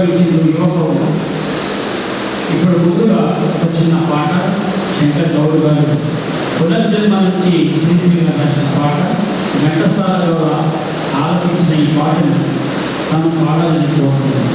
ఉపయోగించిన యువకులు. ఇప్పుడు ముందుగా ఒక చిన్న పాట శంకర్ గౌడ్ గారు పునర్జన్మ నుంచి శ్రీశ్రీగా రాసిన పాట ఘంటసాల ద్వారా ఆలపించిన ఈ పాటను తను పాడాలని కోరుతున్నాను.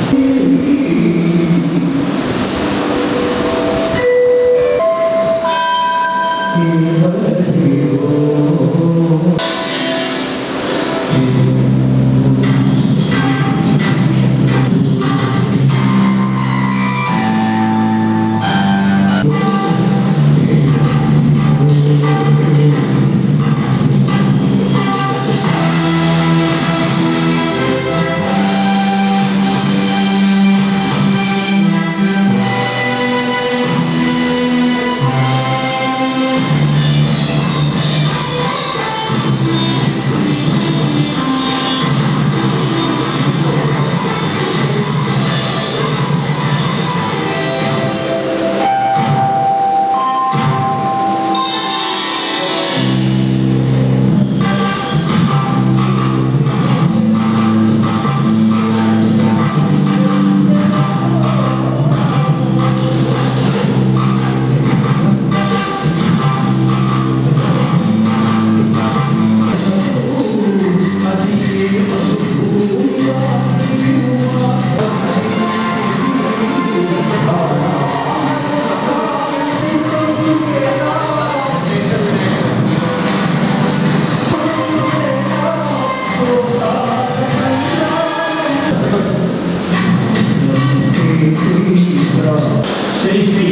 శ్రీశ్రీ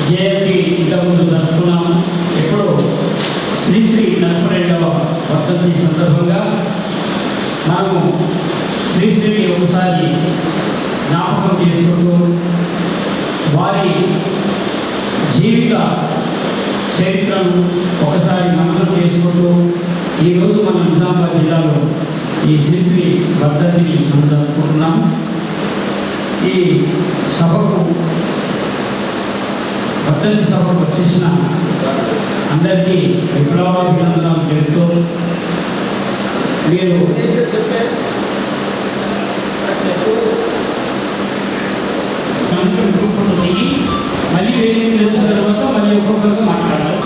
జయంతి ఇంతకుముందు జరుపుకున్నాము. ఎప్పుడు శ్రీశ్రీ 42వ వర్ధంతి సందర్భంగా మనము శ్రీశ్రీని ఒకసారి జ్ఞాపకం చేసుకుంటూ వారి జీవిత చరిత్రను ఒకసారి మననం చేసుకుంటూ ఈరోజు మన నిజామాబాద్ జిల్లాలో ఈ శ్రీశ్రీ వర్ధంతిని మనం జరుపుకుంటున్నాం. ఈ సభకు వర్ధంతి సభకు వచ్చేసిన అందరికీ విప్లవాభినందనలు చెబుతూ మీరు మళ్ళీ వేరే వచ్చిన తర్వాత మళ్ళీ ఒక్కొక్కరిగా మాట్లాడాలి.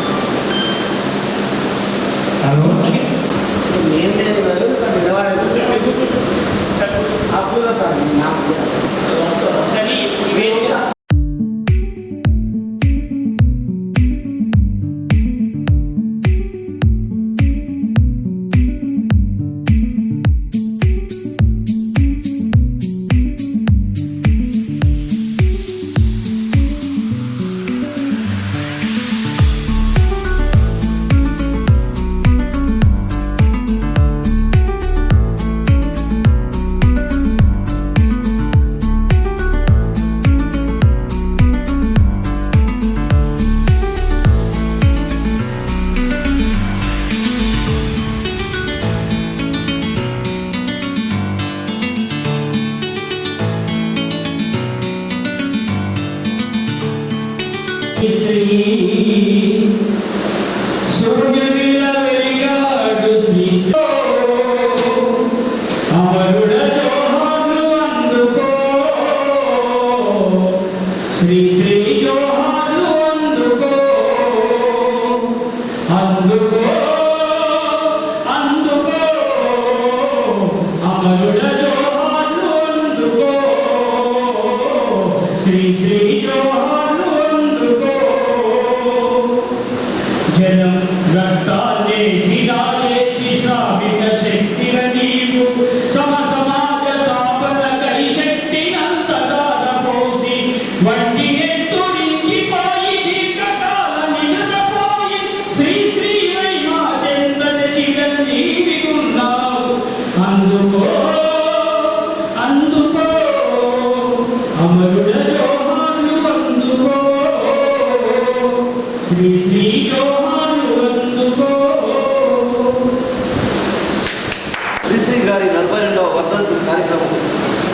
శ్రీశ్రీ గారి 42వ వర్ధంతి కార్యక్రమం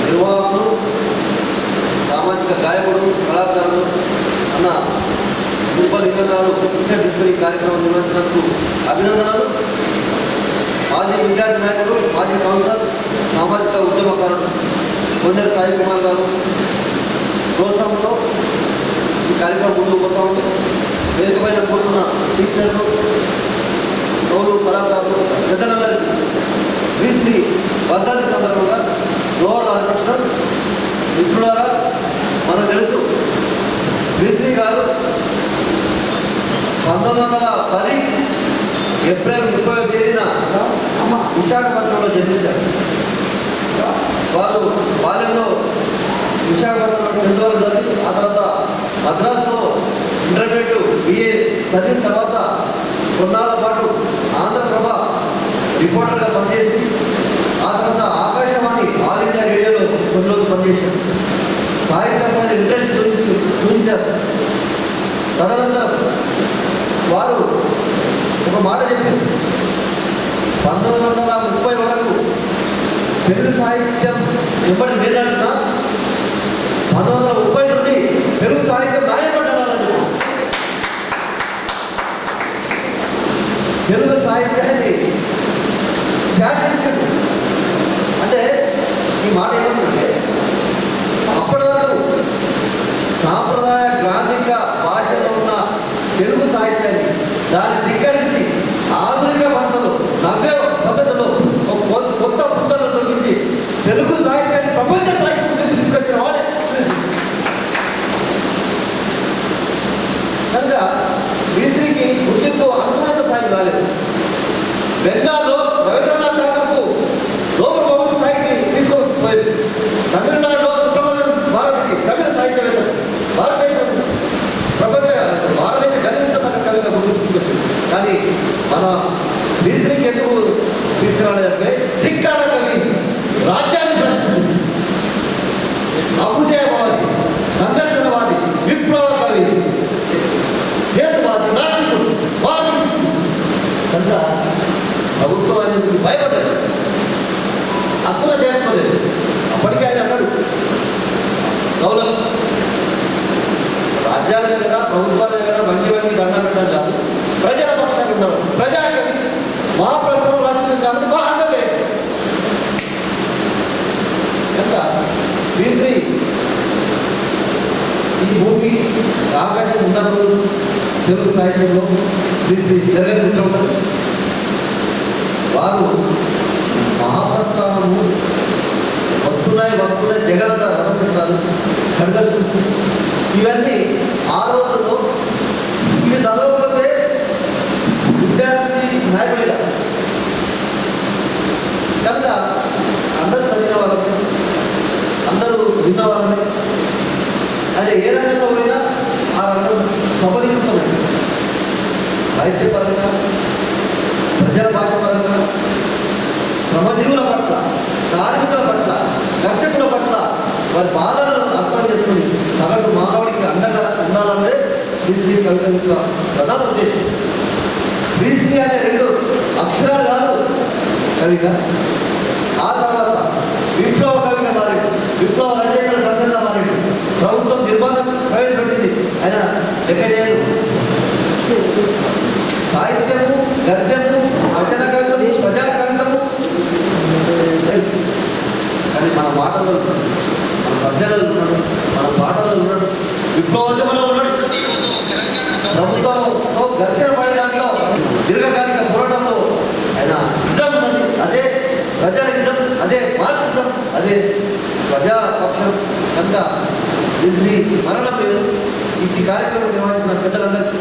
నిర్వాహకులు, సామాజిక గాయకుడు, కళాకారుడు అన్న శిల్పలింగ గారు పిక్చర్ తీసుకుని కార్యక్రమం నిర్వహించినందుకు అభినందనలు. మాజీ విద్యార్థి నాయకుడు, మాజీ కౌన్సిలర్, సామాజిక ఉద్యమకారుడు కొందరు సాయి కుమార్ గారు ప్రోత్సాహంతో ఈ కార్యక్రమం ముందుకు పోతా ఉంది. వేదిక పైన కూర్చున్న టీచర్లు, కవులు, కళాకారులు, పెద్దలందరికీ శ్రీశ్రీ వర్ధంతి సందర్భంగా జోహార్లు అర్పించడం. మిత్రులారా, మనకు తెలుసు శ్రీశ్రీ గారు 1910 ఏప్రిల్ 30వ తేదీన విశాఖపట్నంలో జన్మించారు. వారు బాల్యంలో విశాఖపట్నంలో 10th వరకు చదివి ఆ తర్వాత మద్రాసులో ఇంటర్మీడియట్ BA చదివిన తర్వాత కొన్నాళ్ళ పాటు ఆంధ్రప్రభ రిపోర్టర్గా పనిచేసి ఆ తర్వాత ఆకాశవాణి ఆల్ ఇండియా రేడియోలో కొన్ని రోజులు పనిచేశారు. సాహిత్యం పైన ఇంట్రెస్ట్ చూపించారు. తదనంతరం వారు ఒక మాట చెప్పారు. 1930 వరకు తెలుగు సాహిత్యం ఎప్పటి నిర్ణయించిన 1930 నుండి తెలుగు సాహిత్యం న్యాయపడ్డాలని తెలుగు సాహిత్యాన్ని శాసించండి అంటే ఈ మాట ఏమంటుందంటే అప్పటి వరకు సాంప్రదాయ గ్రాంధిక భాషలో ఉన్న తెలుగు సాహిత్యాన్ని దాన్ని ధిక్కరించి ఆధునిక పద్ధతులు నవ్య పద్ధతిలో ఒక కొత్త పుస్తకాలు తొలగించి తెలుగు సాహిత్యాన్ని ప్రపంచ సాహిత్యానికి తీసుకొచ్చిన వాడే కనుక శ్రీశ్రీకి గుర్తింపు అనుకున్నంత స్థాయి రాలేదు. బెంగాల్లో రవీంద్రనాథ్ ఠాగూర్కు నోబెల్ బహుమతి స్థాయికి తీసుకుపోయింది. తమిళనాడులో సుబ్రహ్మణ్యం భారతికి తమిళ సాహిత్యవేత్త భారతదేశ గణించదగ్గ కవిగా గుర్తింపు తీసుకొచ్చింది. కానీ మన శ్రీశ్రీకి ఎందుకు తీసుకురాలేదంటే ధిక్కార కవి, రాజ్యాన్ని ప్రశ్నించింది, అభ్యుదయవాది, సంఘర్షణవాది, విప్లవ కవి, హేతువాది, నాయకుడు వాది కనుక ప్రభుత్వాన్ని భయపడ్డాడు, అక్కున చేసుకోలేదు. అప్పటికే ఆయన అన్నాడు, గౌరవం రాజ్యాల దగ్గర ప్రభుత్వాల దగ్గర వంగి దండం పెట్టడం కాదు, ప్రజల పక్షాలు ఉన్నారు, ప్రజాకవి మహాప్రస్థానం రాష్ట్రం కాబట్టి మహాకవే కనుక శ్రీశ్రీ ఈ భూమి ఆకాశం ఉన్నప్పుడు తెలుగు సాహిత్యంలో శ్రీశ్రీ జగన్ ఉంటారు. వారు మహాప్రస్థానము వస్తున్నాయి జగనంత రథచక్రాలు, ఖడ్గ సృష్టి ఇవన్నీ ఆ రోజుల్లో ఇవి చదవకపోతే విద్యార్థి నాయకుడిగా కనుక అందరూ చదివిన వాళ్ళని, అందరూ విన్న వాళ్ళని, అది ఏ రంగంలో పోయినా ఆ రంగం సఫలీకృతమైంది. సాహిత్యపరంగా, ప్రజల భాష పరంగా, శ్రమజీవుల పట్ల, కార్మికుల పట్ల, కర్షకుల పట్ల వారి బాధలను అర్థం చేసుకుని సగటు మానవుడికి అండగా ఉండాలంటే శ్రీశ్రీ కవిత యొక్క ప్రధాన ఉద్దేశం. శ్రీశ్రీ అనే 2 అక్షరాలు కాదు కవిగా. ఆ తర్వాత విప్లవ కవిగా మారాడు, విప్లవ రచయితల సంఘంగా మారాడు. ప్రభుత్వం నిర్బంధం ప్రవేశపెట్టింది, ఆయన లెక్క చేయడు. సాహిత్యము, గద్యము, వచన కవితము, ప్రజా కవితము కానీ మన మాటల్లో ఉన్నాడు, మన పద్యాలలో ఉన్నాడు, మన పాటలలో ఉన్నాడు, విప్లవోద్యమంలో ఉన్నాడు. ప్రభుత్వంతో ఘర్షణ పడే దాంట్లో దీర్ఘకాలిక పోరాటంలో ఆయన నిజం ఉన్నది. అదే ప్రజల నిజం, అదే మార్పిజం, అదే ప్రజాపక్షం. కనుక శ్రీశ్రీ మరణం లేదు. ఈ కార్యక్రమం నిర్వహించిన పెద్దలందరికీ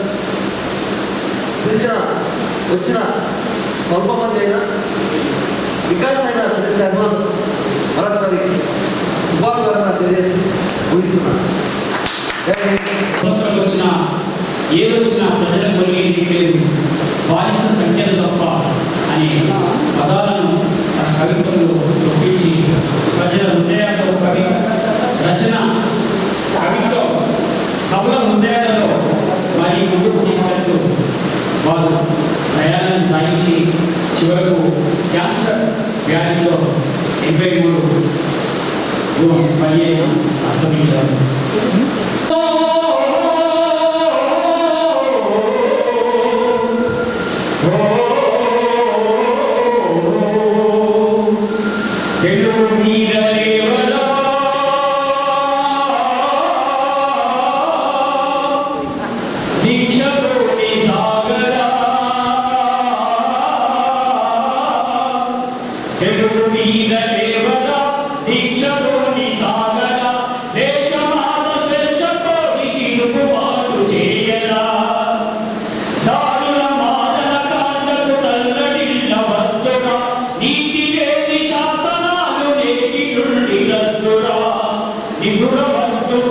వచ్చిన స్వల్ప మంది అయినా వికాస్ అయిన శ్రీశ్రీ అభిమానులు మరొకసారి శుభాకాంక్షలు తెలియజేసి ఊహిస్తున్నాను. వచ్చిన ఏదొచ్చినా ప్రజలకు కలిగేది లేదు, బానిస సంఖ్యలు తప్ప అనే పదాలను తన కవిత్వంలో ఒప్పించి ప్రజల హృదయాల్లో కవి రచన కవిత్వం కవుల హృదయాలలో మరి ముందుకు తీసుకెళ్తూ వారు ప్రయాణాన్ని సాగించి చివరకు క్యాన్సర్ వ్యాధిలో 83 అస్తమించారు. తెలుగు మీద మీద దేవదా దీక్షలోని సాగర దేశమాత స్వేచ్ఛతో తిరుగుబాటు చేయరా దారుణ మాదన కాండకు తల్లడిల్ల వద్దురా నీతి లేని శాసనాలు నేటి నుండి రద్దురా నిపుణవద్దు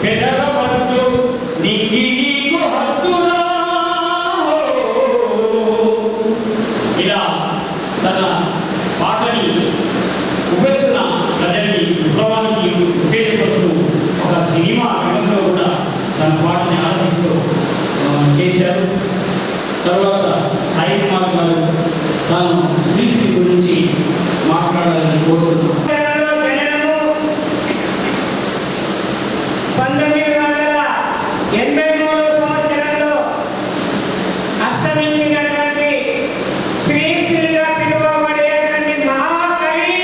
పెదరవద్దు నీకు హద్దురా ఇలా తన పాటని ఉపెత్తున ప్రజల్ని విప్లవానికి ఉపయోగపడుతూ ఒక సినిమా రంగంలో కూడా తన పాటని ఆరాధిస్తూ చేశారు. తర్వాత సాయి కుమార్ గారు తాను శ్రీశ్రీ గురించి మాట్లాడాలని కోరుతున్నాను. 1983 సంవత్సరంలో అస్తమించినటువంటి శ్రీశ్రీగా పిలువబడేటువంటి మహాకవి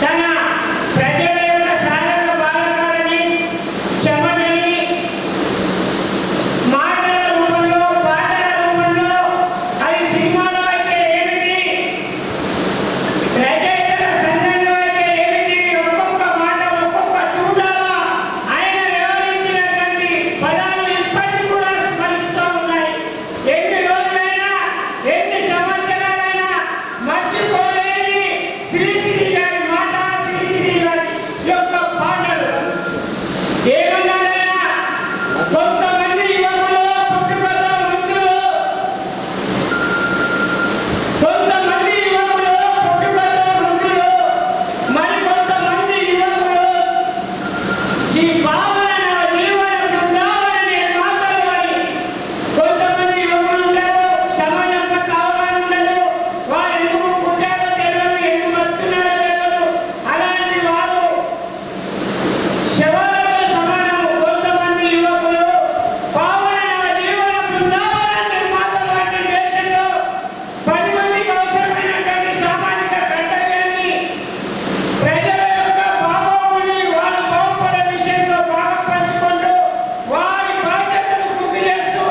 తన ప్రజల యొక్క సాధక బాధకాలని చెమటని మాటల రూపంలో పాటల రూపంలో అది సినిమాలో అయితే ఏమిటి రచయితల సంఘంలో అయితే ఏమిటి ఒక్కొక్క మాట ఒక్కొక్క తూటాల ఆయన వివరించినటువంటి పదాలు ఇప్పటికి కూడా స్మరిస్తూ ఉన్నాయి. ఎన్ని రోజులైనా ఎన్ని సంవత్సరాలైనా మర్చిపోలేని శ్రీశ్రీ గారి మాట, శ్రీశ్రీ గారి యొక్క పాటలు. ఏమన్నారైనా కొంతమంది యువకులు పుట్టుకతో వృద్ధులు, కొంతమంది యువకులు పుట్టుకతో వృద్ధులు, మరికొంతమంది యువకులు పావన జీవన బృందావనని మాటలు అని కొంతమంది యువకులు ఉంటారు. సమయం పట్ల అవగాహన ఉండదు. వారు ఎందుకు పుట్టారో తెలియదు, ఎందుకు బతున్నారో తెలియదు. అలాంటి వారు శవాలతో సమానము. కొంతమంది యువకులు పావన జీవన బృందావనాన్ని మాటలు అంటే దేశంలో 10 మందికి అవసరమైనటువంటి సామాజిక కర్తవ్యాన్ని ప్రజల యొక్క బాగోగుని వారు బాగుపడే విషయంలో బాగా పంచుకుంటూ వారి బాధ్యతను గుర్తు చేస్తూ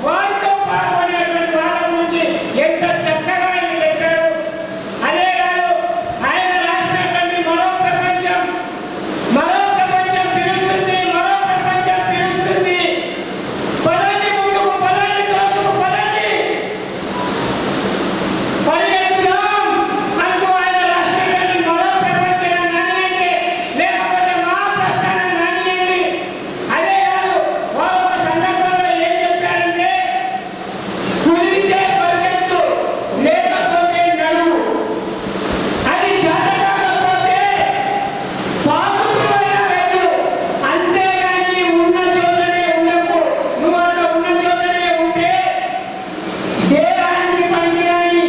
వారితో పాల్గొనేటువంటి వాళ్ళ గురించి ఎంత చక్కగా ఆయన చెప్పాడు. అదే కాదు, ఆయన రాసినటువంటి మరో ప్రపంచం పిలుస్తుంది, మరో ప్రపంచం పిలుస్తుంది, పదండి ముందుకు, పదండి తోసుకు, పదండి పరిగెత్తుదాం అంటూ ఆయన రాష్ట్రాన్ని మరో ప్రపంచం కానివ్వండి, లేకపోతే మా ప్రస్థానం కానివ్వండి. అదే కాదు, వారు ఒక సందర్భంలో ఏం చెప్పారంటే కుదిరితే పరిగెత్తు, లేకపోతే నడువు, అది చేతకాకపోతే పాకుతువైనా వెళ్ళు, అంతేగాని ఉన్న చోటనే ఉండకు. నువ్వు అట్లా ఉన్న చోటనే ఉంటే దేహానికి పనికిరాని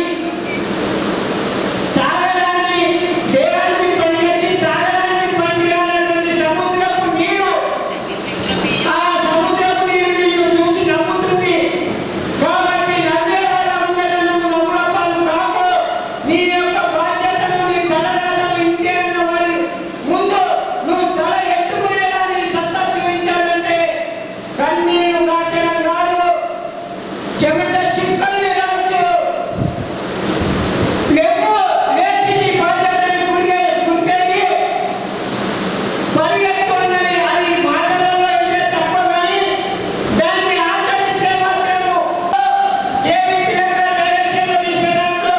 తాగడానికి, దేహానికి పనికొచ్చి తాగడానికి పనికిరానటువంటి సముద్రపు నీరు, ఆ సముద్రపు నీరు నిన్ను చూసి నవ్వుతుంది. కాబట్టి నవ్వే వాళ్ళ ముందర నువ్వు నవ్వుల పాలు కాకు. నీ యొక్క బాధ్యతను, నీ తలరాతను ఇంతే అన్న వారి ముందు నువ్వు తల ఎత్తుకునేలా నీ సత్తా చూపించాలంటే కన్నీరు కాచడం కాదు, చెమట చుక్కల్ని రావచ్చు. లేచి నీ బాధ్యతని గుర్తెరిగి పరిగెత్తు అన్నది అది మాటలలో ఇదే తప్ప కానీ దాన్ని ఆచరిస్తే మాత్రము ఏ విధంగా డైరెక్షన్లో తీసుకున్నప్పుడు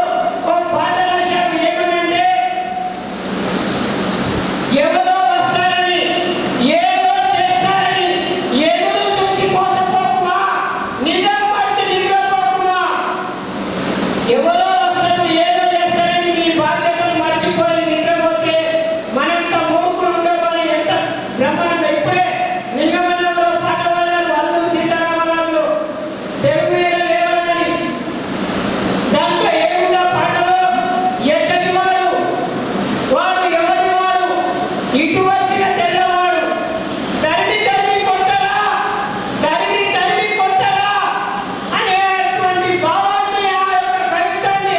ఒక పాట రాశారు. ఏమనంటే ఎవరో వస్తారని, ఏదో చేస్తారని ఎదురు చూసి మోసపోకుమా, నిజం వచ్చి నిద్రపోకుమా. ఎవరో వస్తారు, ఏదో చేస్తారని నీ బాధ్యతలు మర్చిపోయి నిద్రపోతే మనంత మూర్ఖులు ఉండేవాళ్ళు ఎంత బ్రహ్మాండంగా. ఇప్పుడే నిగమనంలో పాట పాడారు అల్లూరి సీతారామరాజు, తెలుగు మీద లేవని. దాంట్లో ఏముందా పాటలో? ఎచ్చటి వాడు, వాడు ఎవరి వాడు, ఇటు వచ్చిన తెల్లవాడు, తరిమి తరిమి కొట్టరా, తరిమి తరిమి కొట్టరా అనేటువంటి భావాన్ని, ఆ యొక్క కవిత్వాన్ని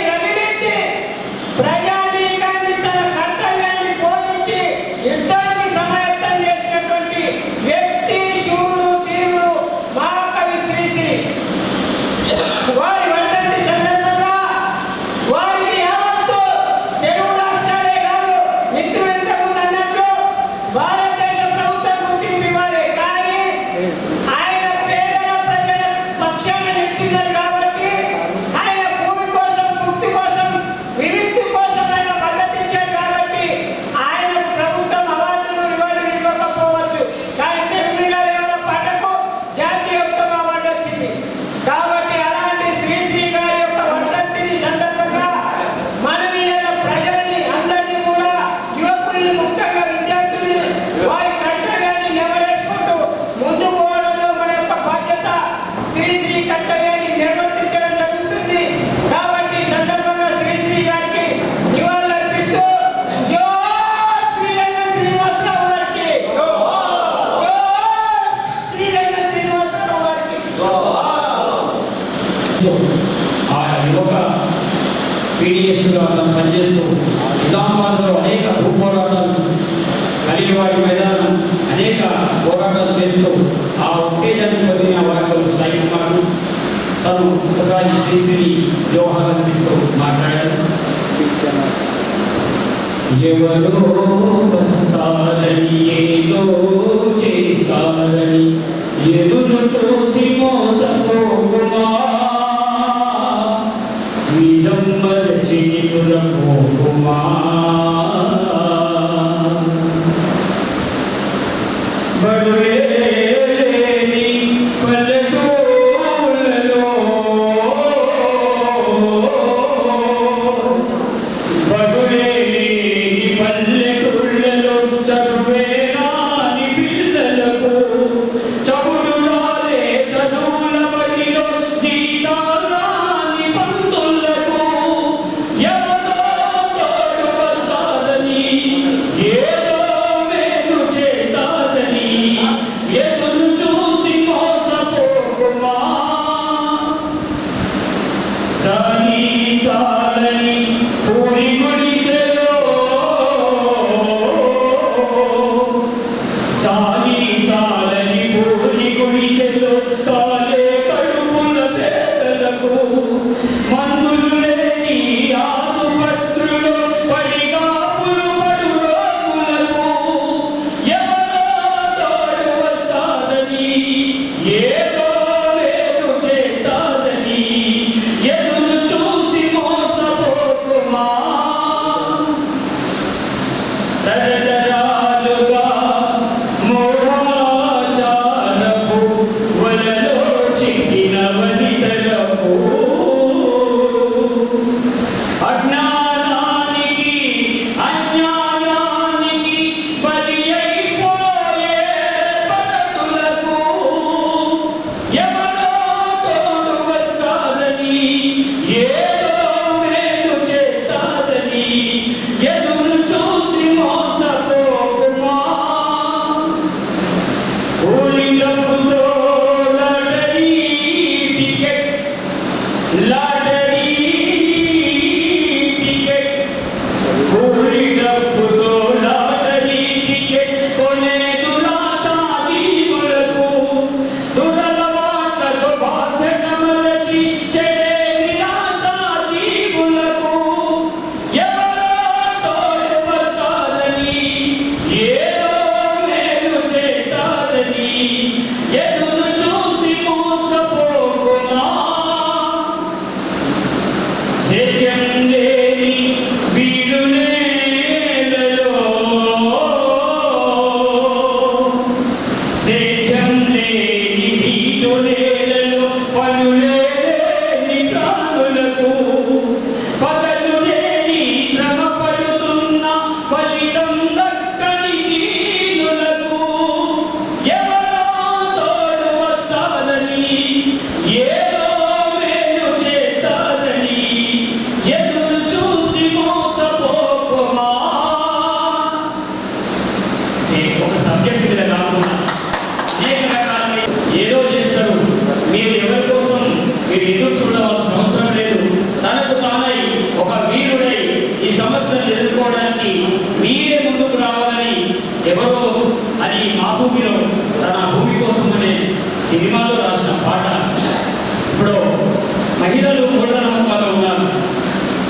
పీడిఎస్గా పనిచేస్తూ నిజామాబాద్లో అనేక భూపోరాటాలు కలిగివారి మైదానం అనేక పోరాటాలు చేస్తూ ఆ ఉత్తేజాన్ని పొందిన వారిలో సాయి కుమార్ తను ఒకసారి శ్రీశ్రీ వ్యవహారంతో మాట్లాడారు. ఎవరో వస్తారని ఏదో చేస్తారని ఎదురు చూసి మోసపోకుమా, విడమ్మల చేతులపోకుమా. బడులేని పల్లెటూళ్ళలో పల్లెటూళ్ళలో చదువేనాని పిల్లలకు చదువులు రాలే చదువుల బడిలో జీతారాని పంతులకు ఎవరో తోడు వస్తారని ఏదో మేలు చేస్తారని ఎదురు చూసి మోసపోకుమా. చాలి చాలని పూరి గుడిసెలో చాలి చాలని పూరి గుడిసెలో కాలే కడుపుల పేదలకు మందులు లేని ఆసుపత్రులు పడిగాపులు పడు రోగులకు ఎవరో తోడు వస్తారని ఏదో వేరు చేస్తారని ఎదురు చూసి మోసపోకుమా. తరతరాలుగా మూఢాచారపు వలలో చిక్కిన వనితలకు అజ్ఞానానికి అజ్ఞానానికి బలి అయిపోయే పడతులకు ఎవరో తోడు వస్తారని ఏదో మేలు చేస్తారని ఎదురు చూసి మోసపోకుమా. కూలి డబ్బుతో లాటరీ టికెట్ కూలి డబ్బుతో లాటరీ టికెట్ కొనే దురాశా జీవులకు దురలవాట్లతో బాధ్యత మరచి చెడే నిరాశా జీవులకు ఎవరో తోడు వస్తారని ఏదో మేలు చేస్తారని ఎదురు చూసి మోసపోకుమా. సేద్యం లేని వీడు నేలలో సేద్యం లేని వీడు నేలలో పనులేని ప్రాణులకు పదలు లేని శ్రమ పడుతున్న ఫలితం దక్కని దీనులకు ఎవరో తోడు వస్తారని ఏదో మేలు చేస్తారని ఎదురు చూసి మోసపోకుమా. ఒక సబ్జెక్ట్ మీద కాకుండా అనేక రకాలని ఏదో చేస్తారు. మీరు ఎవరి కోసం మీరు ఎదురు చూడవలసిన అవసరం లేదు. తనకు తానై ఒక వీరుడై ఈ సమస్యను ఎదుర్కోవడానికి మీరే ముందుకు రావాలని ఎవరో అని మా భూమిలో తన భూమి కోసం అనే సినిమాలో రాసిన పాట. ఇప్పుడు మహిళలు మూఢనమ్మకాలు ఉన్నారు.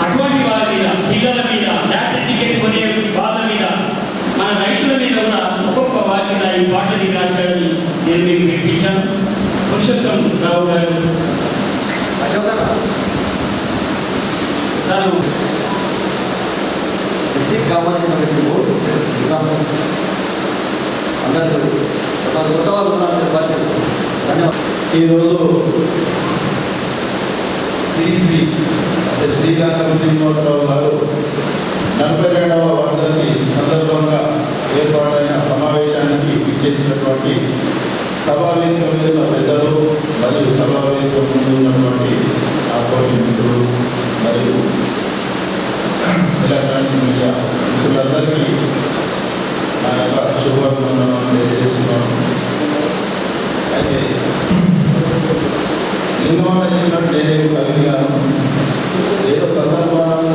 అటువంటి వారి మీద పిల్లల మీద లాటరీ టికెట్ కొనే వాళ్ళ మీద మన రైతుల మీద కూడా ఒక్కొక్క వారి మీద ఈ పాటని రాశాడని నేను మీకు వినిపించాను. పురుషోత్తం రావు గారు తను డిస్ట్రిక్ట్ కామారెడ్డి కమిషన్ బోర్డు అందరూ కొత్త వాళ్ళు ఉన్నారని పరిచయం. ధన్యవాదాలు. ఈరోజు శ్రీ శ్రీకాంతం శ్రీనివాసరావు గారు 42వ వర్ధంతి సందర్భంగా ఏర్పాటైన సమావేశానికి ఇచ్చేసినటువంటి సభావేదిక మీద ఉన్న పెద్దలు మరియు సభావేదిక ముందు ఉన్నటువంటి ఆత్మీయ మిత్రులు మరియు ఎలక్ట్రానిక్ మీడియా మిత్రులందరికీ నా యొక్క శుభాభినందనలు తెలియజేస్తున్నాను. అయితే లింగమండ చెప్పినట్టు ఏదో కవి గారు ఏదో సందర్భంగా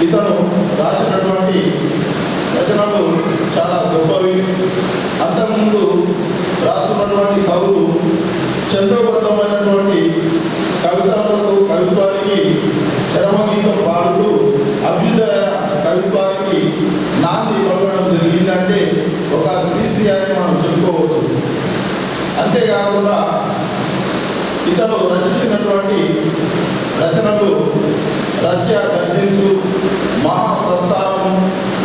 ఇతను రాసినటువంటి రచనలు చాలా గొప్పవి. అంతకుముందు రాస్తున్నటువంటి కవులు చంద్రోబద్ధమైనటువంటి కవిత్వానికి చరమగీతం పాడుతూ అభ్యుదయ కవిత్వానికి నాంది పలకడం జరిగిందంటే ఒక శ్రీశ్రీ అని మనం చెప్పుకోవచ్చు. అంతేకాకుండా ఇతను రచించినటువంటి రచనలు రష్యా గర్జించు, మహాప్రస్థానం,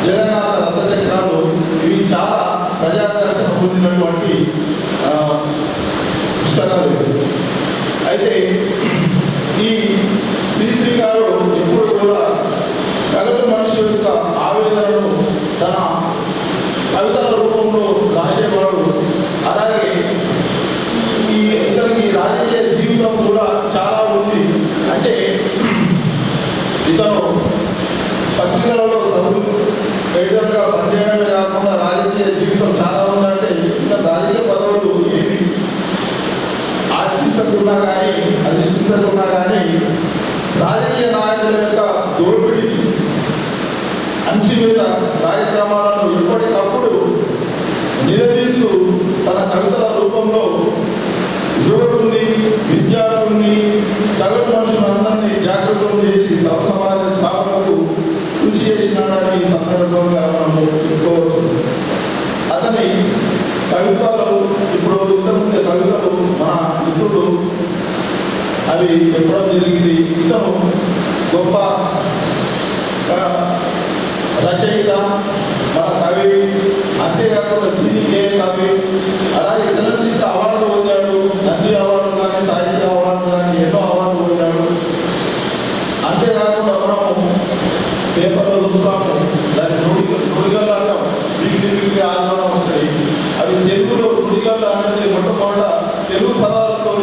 జగన్నాథ రథచక్రాలు ఇవి చాలా ప్రజాదర్శన పొందినటువంటి పుస్తకాలు. అయితే ఈ శ్రీశ్రీ గారు ఎప్పుడు కూడా సగటు మనిషి యొక్క ఆవేదనను తన కవితల రూపంలో రాసేవాడు. అలాగే ఇతనికి రాజకీయ జీవితం కూడా చాలా ఉంది. అంటే ఇతను పత్రికలలో సభ్యులు ఎడిటర్గా పనిచేయడమే కాకుండా రాజకీయ జీవితం చాలా ఉందంటే ఇతను రాజకీయ పదవులు ఏమి ఆశించకున్నా కానీ అధిష్ఠించకున్నా కానీ రాజకీయ నాయకుల యొక్క దోపిడీ అంచి మీద కార్యక్రమాలను ఎప్పటికప్పుడు నిలదీస్తూ తన కవితల రూపంలో యువకుల్ని, విద్యార్థుల్ని, సగటు మనుషులందరినీ జాగృతం చేసి సమాజ స్థాపనకు కృషి చేసినాడని ఈ సందర్భంగా మనము చెప్పుకోవచ్చు. అతని కవితలు ఇప్పుడు ఇంతకుముందు కవితలు మన మిత్రుడు అవి చెప్పడం జరిగింది. ఇతను గొప్ప రచయిత, మన కవి, అంతేకాకుండా సినికే కవి, అలాగే చలనచిత్ర అవార్డు పొందాడు. నంది అవార్డు కానీ, సాహిత్య అవార్డు కానీ ఎన్నో అవార్డు పొందాడు. అంతేకాకుండా మనము పేపర్లో చూస్తాము, దాని నుడిగల్లు అంటాం, వీక్లీ ఆందోళన వస్తాయి. అవి తెలుగులో నుడిగల్లు అనేది మొట్టమొదట తెలుగు పదాలతో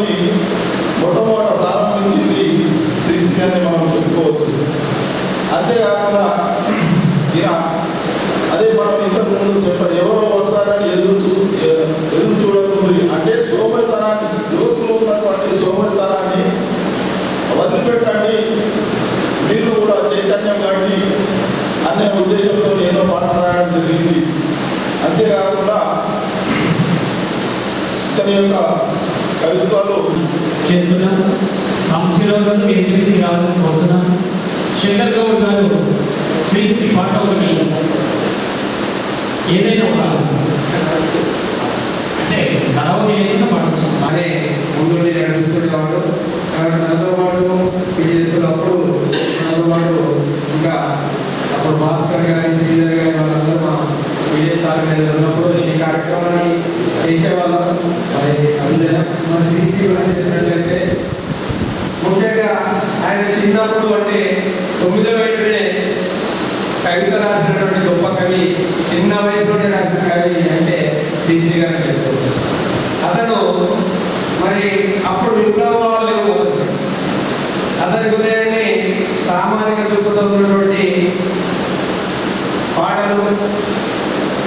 మొట్టమొదట ప్రారంభించింది శ్రీశ్రీ అని మనం చెప్పుకోవచ్చు. అంతేకాకుండా అదే మనం ఇంతకు ముందు చెప్పాడు, ఎవరో వస్తారని ఎదురు చూడకుండా అంటే సోమరితనాన్ని, యువకులు ఉన్నటువంటి సోమరితనాన్ని వదిలిపెట్టండి, మీరు కూడా చైతన్యం కండి అనే ఉద్దేశంతో ఎన్నో పాటలు రాయడం జరిగింది. అంతేకాకుండా ఇతని యొక్క కవిత్వాలు చేస్తున్నాను. సంశీలోకం ఎనిమిది రావాలని కోరుతున్నాను. శంకర్ గౌడ్ గారు శ్రీశ్రీ పాట ఒకటి ఏదైనా ఒక అంటే కరావళి ఏదైనా పాడచ్చు. అదే ముందు నడుపుతుండేవాడు. నాతో పాటు ఇది చేస్తున్నప్పుడు నాతో పాటు ఇంకా అప్పుడు భాస్కర్ గారి, శ్రీధర్ గారి వాళ్ళందరూ మా విజయసాగర్ మీద ఉన్నప్పుడు ఈ కార్యక్రమాన్ని చేసేవాళ్ళం. మరి అందులో మన శ్రీశ్రీ కూడా చెప్పినట్లయితే ముఖ్యంగా ఆయన చిన్నప్పుడు అంటే 9వ ఏటనే కవిత రాసినటువంటి గొప్ప కవి, చిన్న వయసులోనే రాసిన కవి అంటే శ్రీశ్రీ గారు చెప్పుకోవచ్చు. అతను మరి అప్పుడు విప్లవాలు లేవు. అతని ఉదయాన్ని సామాజిక దృక్పథం ఉన్నటువంటి పాటలు,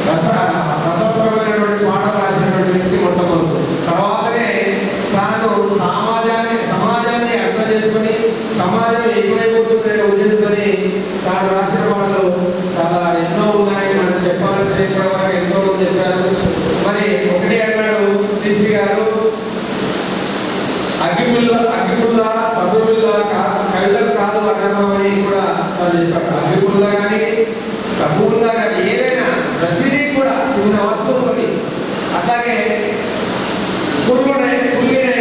రసప్రమైనటువంటి పాటలు రాసినటువంటి వ్యక్తి మొట్టమొదటి. తర్వాతనే తాను సమాజాన్ని అర్థం చేసుకొని సమాజం ఎక్కువైపోతుందనే ఉద్దేశంతోని తాను రాసిన పాటలు చాలా ఎన్నో ఉన్నాయి. మనం చెప్పాల్సిన వరకు ఎంతో మంది చెప్పారు. మరి ఒకటే అన్నాడు శ్రీశ్రీ గారు, అగ్గిపుల్ల సబ్బుపిల్ల కవితలు కాదు అన్నామని కూడా వాళ్ళు చెప్పారు. అగ్గిపుల్ల కానీ సబ్బుపుల్ల కానీ ఏదైనా ప్రతిదీ కూడా చిన్న వస్తువులు. అట్లాగే కుళ్ళిన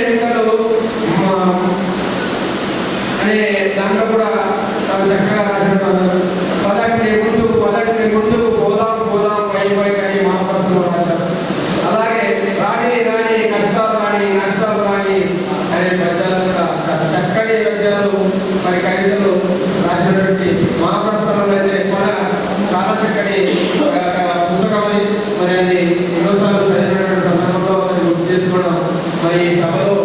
ఎన్నికలు అనే దాంట్లో కూడా చక్కగా రాసినట్టు పదటిని ముందుకు పోదాం పై కానీ మహాప్రస్థంలో రాశారు. అలాగే రాణి నష్టాలు రాణి అనే పద్యాలు కూడా చక్కని పద్యాలు మరి కవితలు రాసినటువంటి మహాప్రస్థంలో అయితే చాలా చక్కని పుస్తకం. మరి అది ఎన్నోసార్లు చదివినటువంటి సందర్భంలో గుర్తు చేసుకోవడం. మరి సభలో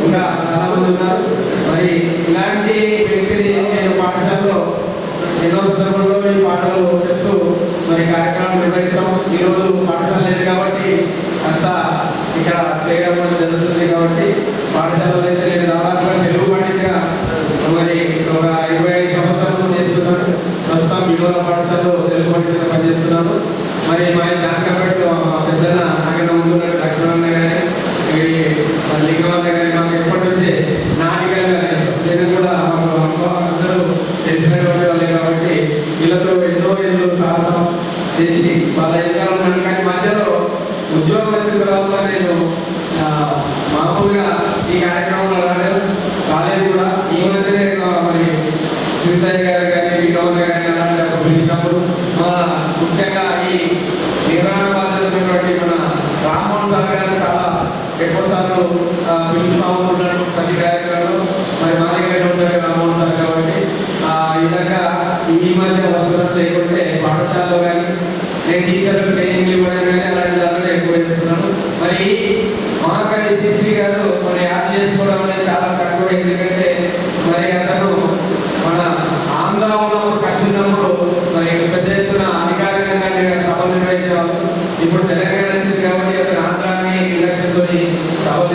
ఇంకా చాలా మంది ఉన్నారు. మరి ఇలాంటి వ్యక్తిని నేను పాఠశాలలో ఎన్నో సందర్భంలో ఈ పాటలు చెప్తూ మరి కార్యక్రమాలు నిర్వహిస్తాం. ఈరోజు పాఠశాల లేదు కాబట్టి అంతా ఇక్కడ చేయడం జరుగుతుంది. కాబట్టి పాఠశాలలో అయితే నేను దాదాపుగా తెలుగు పండితుగా మరి ఒక 25 సంవత్సరాలు చేస్తున్నాను. ప్రస్తుతం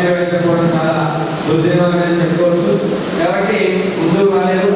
నెరవేర్చుకోవడం చాలా దుర్దినం అనేది చెప్పుకోవచ్చు. కాబట్టి ముందుకు రాలేదు.